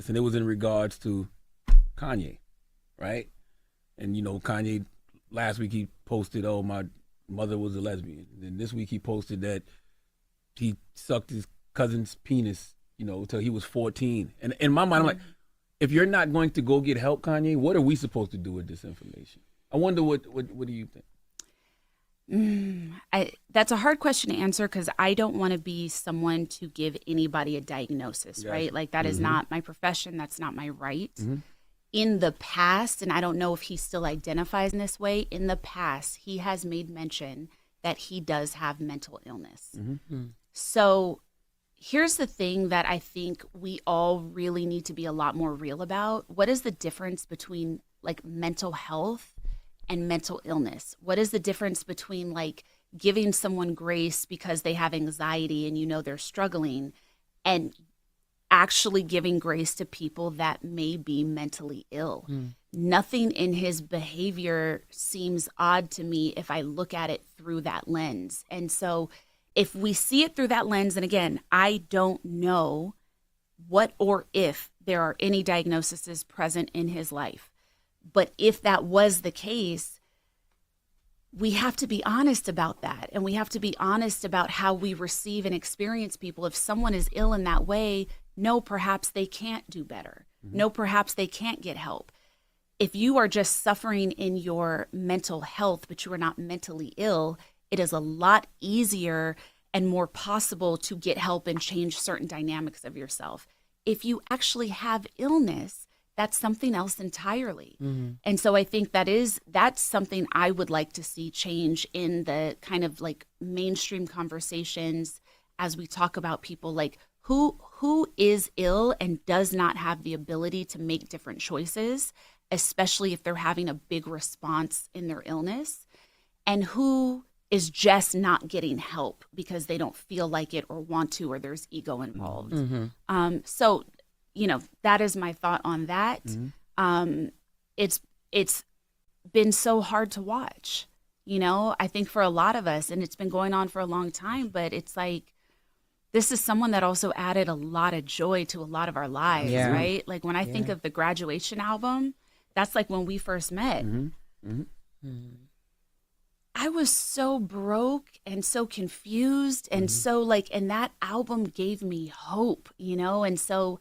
illness, and it was in regards to Kanye, right? And Kanye last week he posted, "Oh, my mother was a lesbian." And then this week he posted that he sucked his cousin's penis, till he was 14. And in my mind, I'm like, if you're not going to go get help, Kanye, what are we supposed to do with this information? I wonder what do you think? That's a hard question to answer because I don't want to be someone to give anybody a diagnosis, Gotcha. right? Like that is not my profession. That's not my right. Mm-hmm. In the past, and I don't know if he still identifies in this way, in the past, he has made mention that he does have mental illness. Mm-hmm. So here's the thing that I think we all really need to be a lot more real about. What is the difference between like mental health and mental illness? What is the difference between like giving someone grace because they have anxiety and they're struggling, and actually giving grace to people that may be mentally ill? Nothing in his behavior seems odd to me if I look at it through that lens. And so if we see it through that lens, and again, I don't know what or if there are any diagnoses present in his life, but if that was the case, we have to be honest about that. And we have to be honest about how we receive and experience people. If someone is ill in that way, no, perhaps they can't do better. No, perhaps they can't get help. If you are just suffering in your mental health, but you are not mentally ill, it is a lot easier and more possible to get help and change certain dynamics of yourself. If you actually have illness, that's something else entirely. And so I think that's something I would like to see change in the kind of like mainstream conversations as we talk about people like who is ill and does not have the ability to make different choices, especially if they're having a big response in their illness, and who is just not getting help because they don't feel like it or want to, or there's ego involved. So, that is my thought on that. It's been so hard to watch, I think for a lot of us, and it's been going on for a long time, but it's like, this is someone that also added a lot of joy to a lot of our lives, right? Like when I think of the Graduation album, that's like when we first met. I was so broke and so confused and so like, and that album gave me hope, and so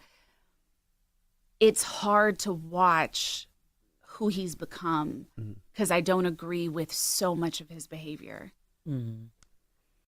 it's hard to watch who he's become because I don't agree with so much of his behavior.